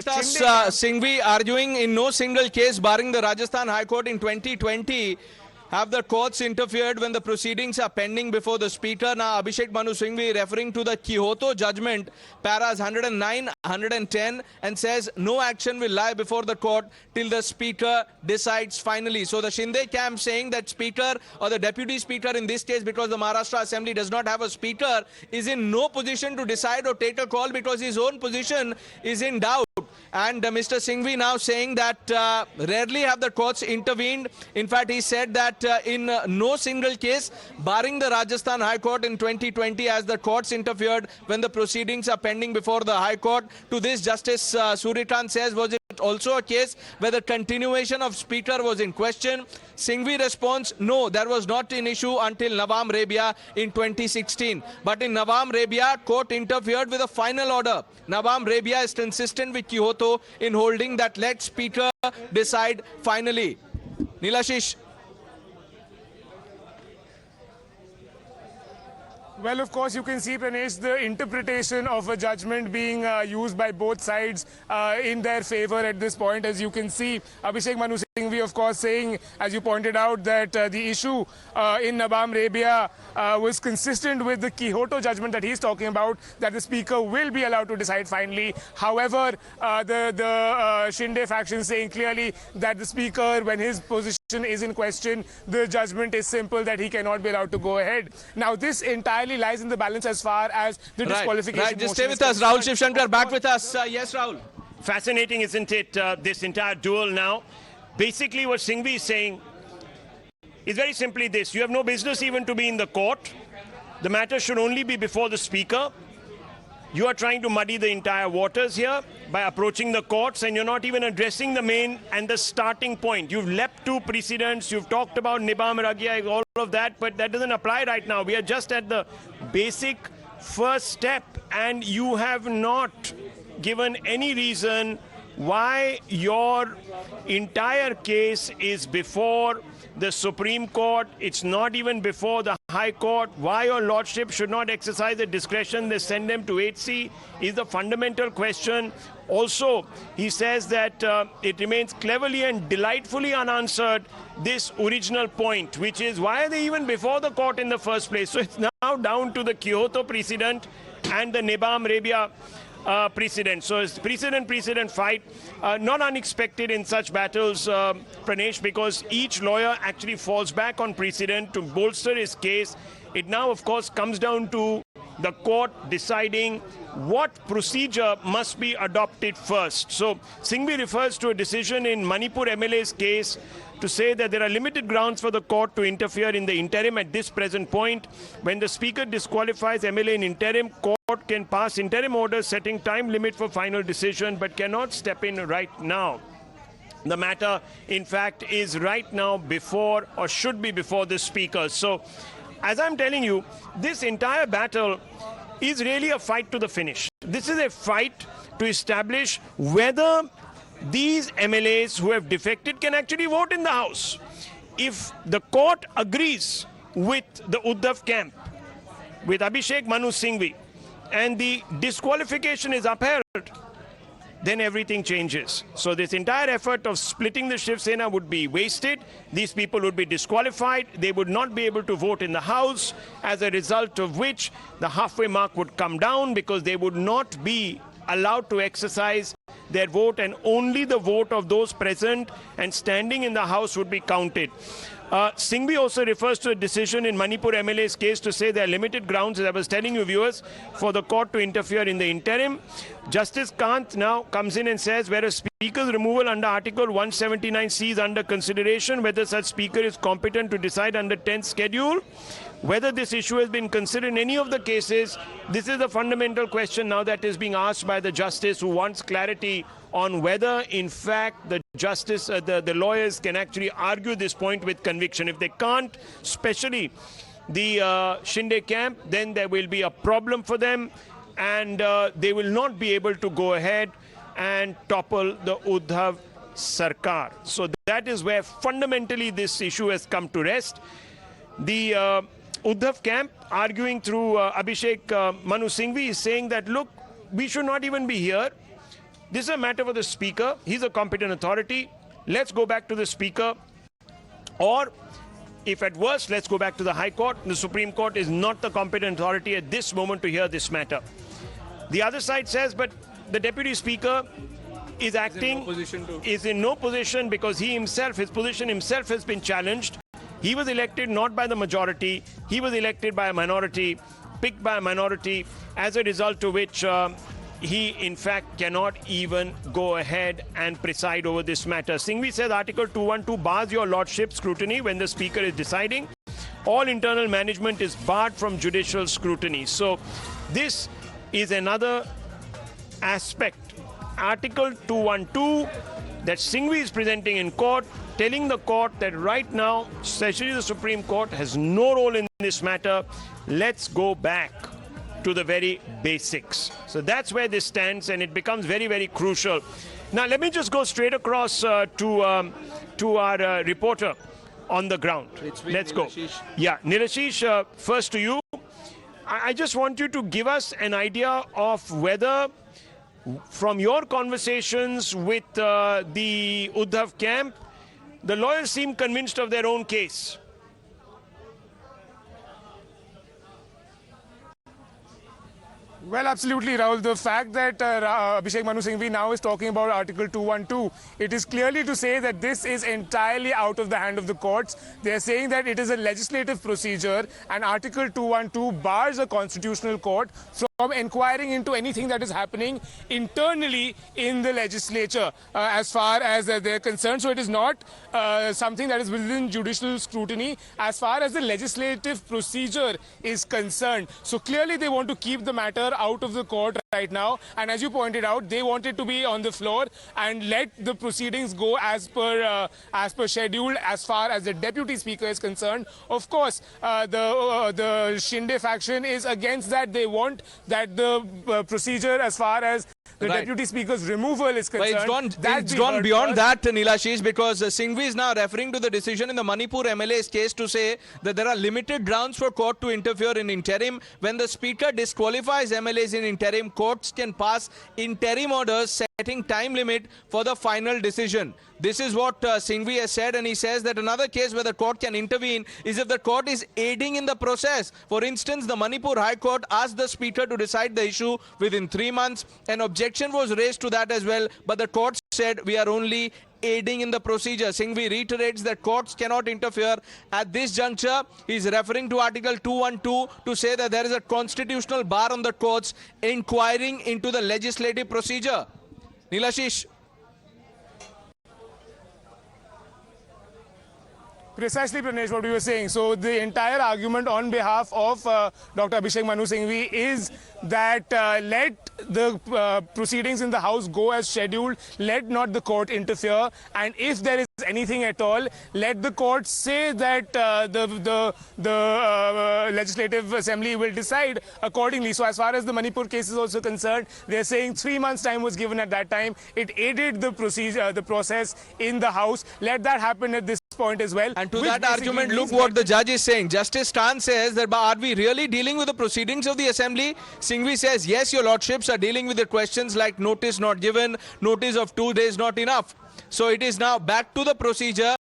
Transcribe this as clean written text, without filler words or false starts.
Singhvi arguing in no single case barring the Rajasthan High Court in 2020 have the courts interfered when the proceedings are pending before the Speaker. Now, Abhishek Manu Singhvi referring to the Kyoto judgment, paras 109, 110, and says no action will lie before the court till the Speaker decides finally. So the Shinde camp saying that Speaker or the Deputy Speaker in this case, because the Maharashtra Assembly does not have a Speaker, is in no position to decide or take a call because his own position is in doubt. And Mr. Singhvi now saying that rarely have the courts intervened. In fact, he said that in no single case, barring the Rajasthan High Court in 2020, as the courts interfered when the proceedings are pending before the High Court. To this, Justice Surikant says, was it also a case where the continuation of Speaker was in question? Singhvi responds, no, there was not an issue until Nawam Rebia in 2016. But in Nawam Rebia, court interfered with a final order. Nawam Rebia is consistent with Kyoto in holding that let Speaker decide finally. Nilashish. Well, of course, you can see, Pranesh, the interpretation of a judgment being used by both sides in their favor at this point. As you can see, Abhishek Manu Singhvi, of course, saying, as you pointed out, that the issue in Nawam Rebia was consistent with the Kyoto judgment that he's talking about, that the Speaker will be allowed to decide finally. However, the Shinde faction saying clearly that the Speaker, when his position is in question, the judgment is simple, that he cannot be allowed to go ahead. Now, this entirely lies in the balance as far as the disqualification. Right, just stay with us. Rahul Shivshankar back with us. Yes, Rahul. Fascinating, isn't it, this entire duel now? Basically, what Singhvi is saying is very simply this. You have no business even to be in the court. The matter should only be before the Speaker. You are trying to muddy the entire waters here by approaching the courts, and you're not even addressing the main and the starting point. You've leapt to precedents, you've talked about Nibam Ragia, all of that, but that doesn't apply right now. We are just at the basic first step, and you have not given any reason why your entire case is before the Supreme Court. It's not even before the High Court. Why your Lordship should not exercise the discretion they send them to HC is the fundamental question. Also, he says that it remains cleverly and delightfully unanswered, this original point, which is why are they even before the court in the first place? So it's now down to the Kyoto precedent and the Nibam Rebia precedent. So it's precedent fight, not unexpected in such battles, Pranesh, because each lawyer actually falls back on precedent to bolster his case. It now, of course, comes down to the court deciding what procedure must be adopted first. So Singhvi refers to a decision in Manipur MLA's case to say that there are limited grounds for the court to interfere in the interim at this present point. When the Speaker disqualifies MLA in interim, court can pass interim orders setting time limit for final decision, but cannot step in right now. The matter, in fact, is right now before, or should be before, the Speaker. So, as I'm telling you, this entire battle is really a fight to the finish. This is a fight to establish whether these MLAs who have defected can actually vote in the House. If the court agrees with the Uddhav camp, with Abhishek Manu Singhvi, and the disqualification is upheld, then everything changes. So this entire effort of splitting the Shiv Sena would be wasted. These people would be disqualified. They would not be able to vote in the House, as a result of which the halfway mark would come down, because they would not be allowed to exercise their vote, and only the vote of those present and standing in the House would be counted. Singhvi also refers to a decision in Manipur MLA's case to say there are limited grounds, as I was telling you, viewers, for the court to interfere in the interim. Justice Kant now comes in and says, where a Speaker's removal under Article 179C is under consideration, whether such Speaker is competent to decide under 10th schedule, whether this issue has been considered in any of the cases. This is the fundamental question now that is being asked by the Justice, who wants clarity on whether, in fact, the justice, the lawyers can actually argue this point with conviction. If they can't, especially the Shinde camp, then there will be a problem for them, and they will not be able to go ahead and topple the Uddhav Sarkar. So that is where fundamentally this issue has come to rest. The Uddhav camp, arguing through Abhishek Manu Singhvi, is saying that, look, we should not even be here. this is a matter for the Speaker. He's a competent authority. Let's go back to the Speaker. Or, if at worst, let's go back to the High Court. The Supreme Court is not the competent authority at this moment to hear this matter. The other side says, but the Deputy Speaker is acting, is in no position because his position himself has been challenged. He was elected not by the majority. He was elected by a minority, picked by a minority, as a result of which he, in fact, cannot even go ahead and preside over this matter. Singhvi says Article 212 bars your lordship scrutiny when the Speaker is deciding. All internal management is barred from judicial scrutiny. So this is another aspect. Article 212 that Singhvi is presenting in court, telling the court that right now, especially the Supreme Court, has no role in this matter. Let's go back to the very basics. So that's where this stands, and it becomes very, very crucial. Now, let me just go straight across to our reporter on the ground. Let's go. Yeah, Nilashish, first to you. I just want you to give us an idea of whether, from your conversations with the Uddhav camp, the lawyers seem convinced of their own case. Well, absolutely, Rahul. The fact that Abhishek Manu Singhvi now is talking about Article 212, it is clearly to say that this is entirely out of the hand of the courts. They are saying that it is a legislative procedure, and Article 212 bars a constitutional court from inquiring into anything that is happening internally in the legislature as far as they're concerned. So it is not something that is within judicial scrutiny as far as the legislative procedure is concerned. So clearly they want to keep the matter out of the court right now, and as you pointed out, they want it to be on the floor and let the proceedings go as per schedule as far as the Deputy Speaker is concerned. Of course, the Shinde faction is against that. They want that the procedure as far as the Deputy Speaker's removal is concerned. But it's gone beyond that, Nilashish, because Singhvi is now referring to the decision in the Manipur MLAs case to say that there are limited grounds for court to interfere in interim. When the Speaker disqualifies MLAs in interim, courts can pass interim orders setting time limit for the final decision. This is what Singhvi has said, and he says that another case where the court can intervene is if the court is aiding in the process. For instance, the Manipur High Court asked the Speaker to decide the issue within 3 months. An objection was raised to that as well, but the court said we are only aiding in the procedure. Singhvi reiterates that courts cannot interfere. At this juncture, he is referring to Article 212 to say that there is a constitutional bar on the courts inquiring into the legislative procedure. Nilashish. Precisely, Pranesh, what you were saying. So the entire argument on behalf of Dr. Abhishek Manu Singhvi is that let the proceedings in the House go as scheduled, let not the court interfere, and if there is anything at all, let the court say that the Legislative Assembly will decide accordingly. So as far as the Manipur case is also concerned, they're saying 3 months' time was given at that time. It aided the process in the House. Let that happen at this point as well. And to that argument, look what the judge is saying. Justice Tan says that, are we really dealing with the proceedings of the Assembly? Singhvi says, yes, your lordships are dealing with the questions like notice not given, notice of 2 days not enough. So it is now back to the procedure.